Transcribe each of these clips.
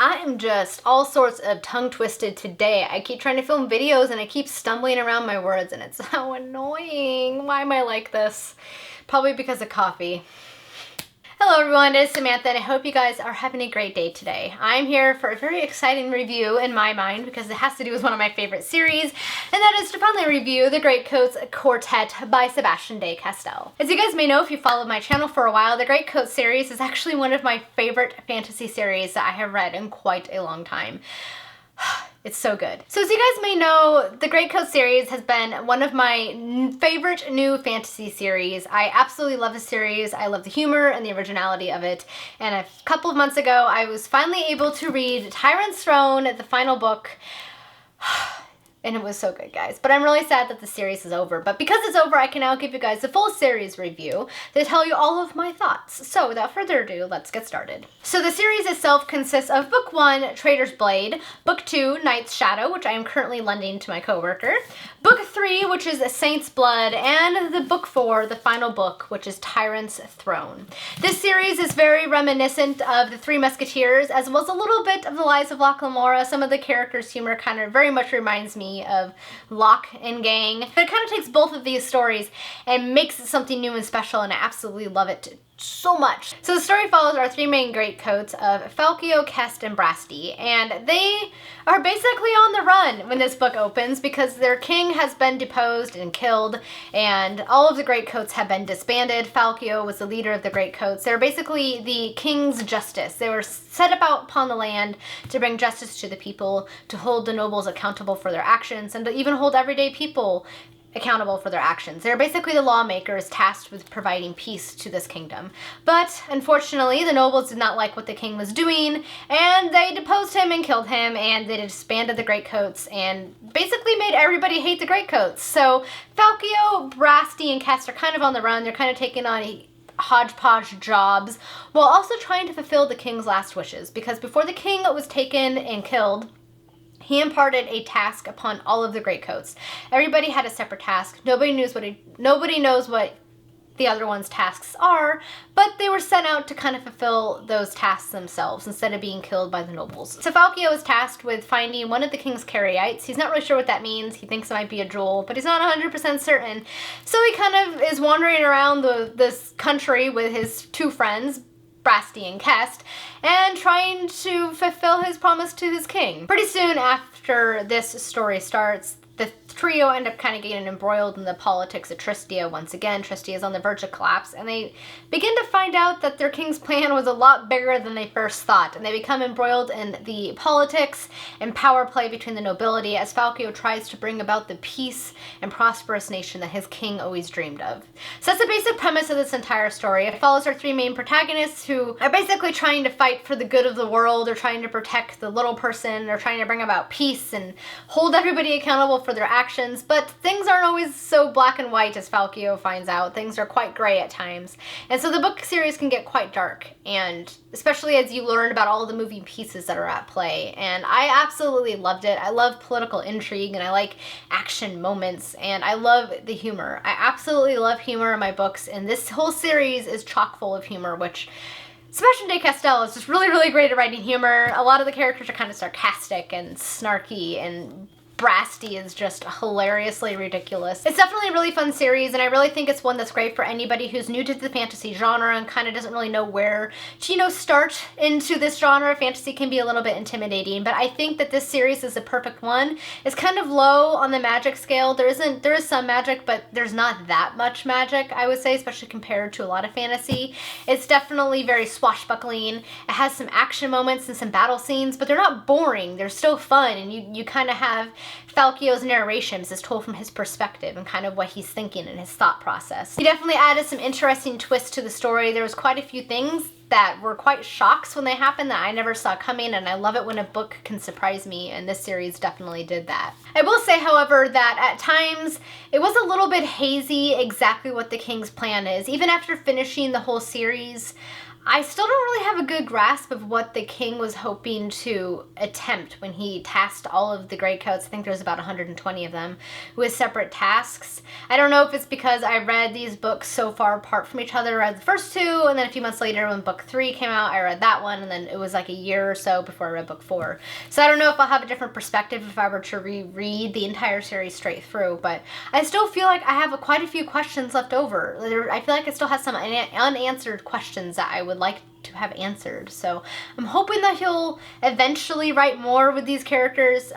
I am just all sorts of tongue-twisted today. I keep trying to film videos and I keep stumbling around my words and it's so annoying. Why am I like this? Probably because of coffee. Hello everyone, it is Samantha and I hope you guys are having a great day today. I'm here for a very exciting review in my mind because it has to do with one of my favorite series, and that is to finally review the Greatcoats Quartet by Sebastien de Castell. As you guys may know if you followed my channel for a while, the Greatcoats series is actually one of my favorite fantasy series that I have read in quite a long time. It's so good. So as you guys may know, the Greatcoats series has been one of my favorite new fantasy series. I absolutely love the series. I love the humor and the originality of it. And a couple of months ago, I was finally able to read Tyrant's Throne, the final book. And it was so good, guys. But I'm really sad that the series is over. But because it's over, I can now give you guys the full series review to tell you all of my thoughts. So without further ado, let's get started. So the series itself consists of Book 1, Traitor's Blade, Book 2, Knight's Shadow, which I am currently lending to my coworker, Book 3, which is Saint's Blood, and the Book 4, the final book, which is Tyrant's Throne. This series is very reminiscent of the Three Musketeers, as well as a little bit of the Lives of Locke Lamora. Some of the characters' humor kind of very much reminds me of Locke and gang. But it kind of takes both of these stories and makes it something new and special, and I absolutely love it so much. So the story follows our three main Greatcoats of Falkio, Kest, and Brasti, and they are basically on the run when this book opens because their king has been deposed and killed, and all of the Greatcoats have been disbanded. Falkio was the leader of the Greatcoats. They're basically the king's justice. They were set about upon the land to bring justice to the people, to hold the nobles accountable for their actions, and to even hold everyday people accountable for their actions. They're basically the lawmakers tasked with providing peace to this kingdom. But unfortunately, the nobles did not like what the king was doing, and they deposed him and killed him, and they disbanded the Greatcoats and basically made everybody hate the Greatcoats. So Falkio, Brasti, and Kest are kind of on the run. They're kind of taking on hodgepodge jobs while also trying to fulfill the king's last wishes, because before the king was taken and killed, he imparted a task upon all of the Greatcoats. Everybody had a separate task. Nobody knows what the other one's tasks are, but they were sent out to kind of fulfill those tasks themselves instead of being killed by the nobles. So Falkio is tasked with finding one of the king's carryites. He's not really sure what that means. He thinks it might be a jewel, but he's not 100% certain. So he kind of is wandering around this country with his two friends, Brasti and Kest, and trying to fulfill his promise to his king. Pretty soon after this story starts, the trio end up kind of getting embroiled in the politics of Tristia once again. Tristia is on the verge of collapse, and they begin to find out that their king's plan was a lot bigger than they first thought, and they become embroiled in the politics and power play between the nobility as Falkio tries to bring about the peace and prosperous nation that his king always dreamed of. So that's the basic premise of this entire story. It follows our three main protagonists who are basically trying to fight for the good of the world. They're trying to protect the little person. They're trying to bring about peace and hold everybody accountable for their actions, but things aren't always so black and white as Falkio finds out. Things are quite gray at times. And so the book series can get quite dark, and especially as you learn about all the moving pieces that are at play. And I absolutely loved it. I love political intrigue, and I like action moments, and I love the humor. I absolutely love humor in my books, and this whole series is chock full of humor, which Sebastien de Castell is just really, really great at writing humor. A lot of the characters are kind of sarcastic and snarky, and Brasti is just hilariously ridiculous. It's definitely a really fun series, and I really think it's one that's great for anybody who's new to the fantasy genre and kind of doesn't really know where to, start into this genre. Fantasy can be a little bit intimidating, but I think that this series is the perfect one. It's kind of low on the magic scale. There is some magic, but there's not that much magic, I would say, especially compared to a lot of fantasy. It's definitely very swashbuckling. It has some action moments and some battle scenes, but they're not boring. They're still fun, and you kind of have Falkio's narrations is told from his perspective and kind of what he's thinking and his thought process. He definitely added some interesting twists to the story. There was quite a few things that were quite shocks when they happened that I never saw coming, and I love it when a book can surprise me, and this series definitely did that. I will say, however, that at times it was a little bit hazy exactly what the king's plan is. Even after finishing the whole series, I still don't really have a good grasp of what the king was hoping to attempt when he tasked all of the Greatcoats, I think there's about 120 of them, with separate tasks. I don't know if it's because I read these books so far apart from each other. I read the first two, and then a few months later when book 3 came out, I read that one, and then it was like a year or so before I read book 4. So I don't know if I'll have a different perspective if I were to reread the entire series straight through, but I still feel like I have quite a few questions left over. I feel like it still has some unanswered questions that I would like to have answered. So I'm hoping that he'll eventually write more with these characters.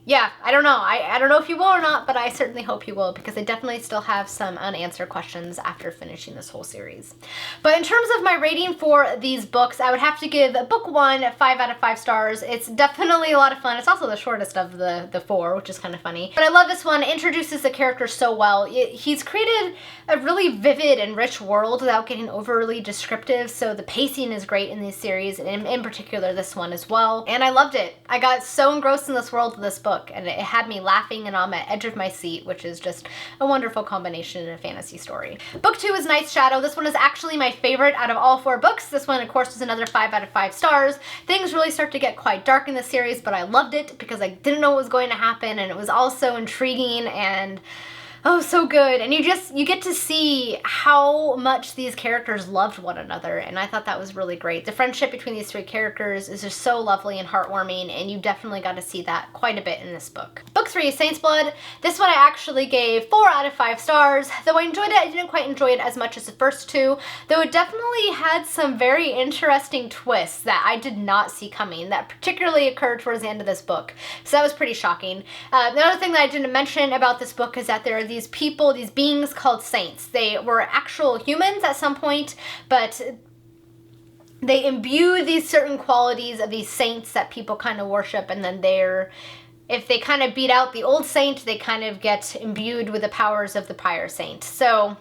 Yeah, I don't know. I don't know if he will or not, but I certainly hope he will, because I definitely still have some unanswered questions after finishing this whole series. But in terms of my rating for these books, I would have to give book 1 5 out of 5 stars. It's definitely a lot of fun. It's also the shortest of the 4, which is kind of funny. But I love this one. It introduces the characters so well. He's created a really vivid and rich world without getting overly descriptive, so the pacing is great in these series, and in particular this one as well. And I loved it. I got so engrossed in this world of this book, and it had me laughing and on the edge of my seat, which is just a wonderful combination in a fantasy story. Book 2 is Night's Shadow. This one is actually my favorite out of all 4 books. This one, of course, is another 5 out of 5 stars. Things really start to get quite dark in the series, but I loved it because I didn't know what was going to happen, and it was all so intriguing and oh, so good. And you get to see how much these characters loved one another, and I thought that was really great. The friendship between these 3 characters is just so lovely and heartwarming, and you definitely got to see that quite a bit in this book. Book 3 is Saint's Blood. This one I actually gave 4 out of 5 stars. Though I enjoyed it, I didn't quite enjoy it as much as the first 2, though it definitely had some very interesting twists that I did not see coming, that particularly occurred towards the end of this book. So that was pretty shocking. Another thing that I didn't mention about this book is that there are these people, these beings called saints. They were actual humans at some point, but they imbue these certain qualities of these saints that people kind of worship, and then if they kind of beat out the old saint, they kind of get imbued with the powers of the prior saint. So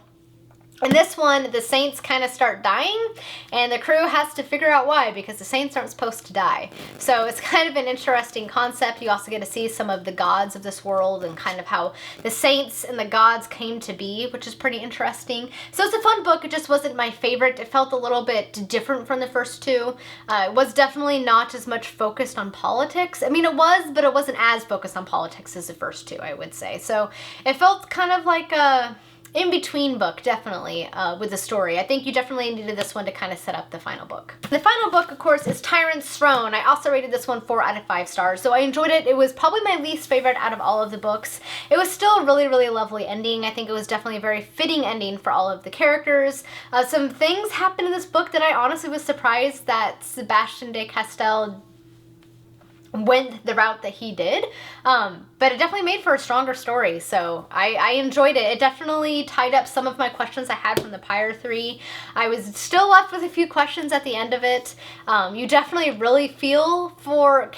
in this one, the saints kind of start dying, and the crew has to figure out why, because the saints aren't supposed to die. So it's kind of an interesting concept. You also get to see some of the gods of this world and kind of how the saints and the gods came to be, which is pretty interesting. So it's a fun book. It just wasn't my favorite. It felt a little bit different from the first 2. It was definitely not as much focused on politics. I mean, it was, but it wasn't as focused on politics as the first 2, I would say. So it felt kind of like a in-between book, definitely, with the story. I think you definitely needed this one to kind of set up the final book. The final book, of course, is Tyrant's Throne. I also rated this one 4 out of 5 stars, so I enjoyed it. It was probably my least favorite out of all of the books. It was still a really, really lovely ending. I think it was definitely a very fitting ending for all of the characters. Some things happened in this book that I honestly was surprised that Sebastien de Castell went the route that he did, but it definitely made for a stronger story, so I enjoyed it. It definitely tied up some of my questions I had from the prior 3. I was still left with a few questions at the end of it. You definitely really feel for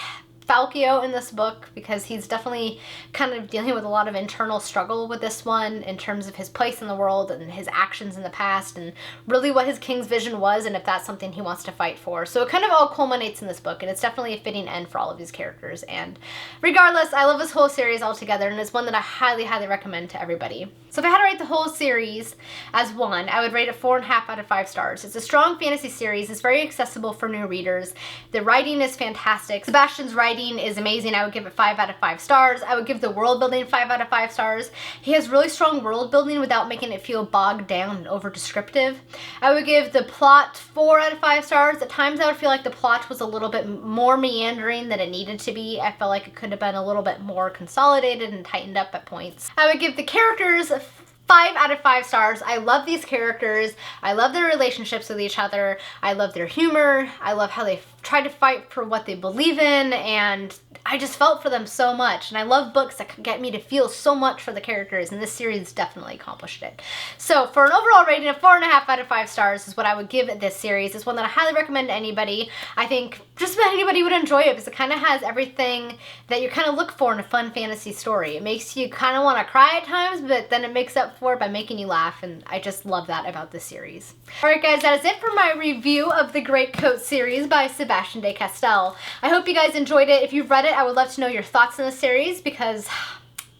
Falcio in this book, because he's definitely kind of dealing with a lot of internal struggle with this one in terms of his place in the world and his actions in the past, and really what his king's vision was, and if that's something he wants to fight for. So it kind of all culminates in this book, and it's definitely a fitting end for all of these characters. And regardless, I love this whole series altogether, and it's one that I highly, highly recommend to everybody. So if I had to rate the whole series as 1, I would rate it 4.5 out of 5 stars. It's a strong fantasy series. It's very accessible for new readers. The writing is fantastic. Sebastian's writing is amazing. I would give it 5 out of 5 stars. I would give the world building 5 out of 5 stars. He has really strong world building without making it feel bogged down and over descriptive. I would give the plot 4 out of 5 stars. At times I would feel like the plot was a little bit more meandering than it needed to be. I felt like it could have been a little bit more consolidated and tightened up at points. I would give the characters 5 out of 5 stars. I love these characters. I love their relationships with each other. I love their humor. I love how they try to fight for what they believe in, and I just felt for them so much. And I love books that can get me to feel so much for the characters, and this series definitely accomplished it. So for an overall rating of 4.5 out of 5 stars is what I would give this series. It's one that I highly recommend to anybody. I think just about anybody would enjoy it, because it kind of has everything that you kind of look for in a fun fantasy story. It makes you kind of want to cry at times, but then it makes up for it by making you laugh, and I just love that about this series. Alright guys, that is it for my review of the Greatcoats series by Sebastien de Castell. I hope you guys enjoyed it. If you've read it, I would love to know your thoughts on the series, because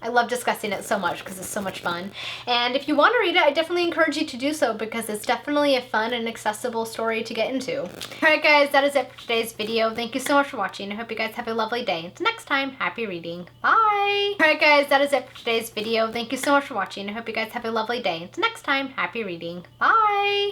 I love discussing it so much because it's so much fun. And if you want to read it, I definitely encourage you to do so because it's definitely a fun and accessible story to get into. Alright guys, that is it for today's video. Thank you so much for watching. I hope you guys have a lovely day. Until next time, happy reading. Bye! Alright guys, that is it for today's video. Thank you so much for watching. I hope you guys have a lovely day. Until next time, happy reading. Bye!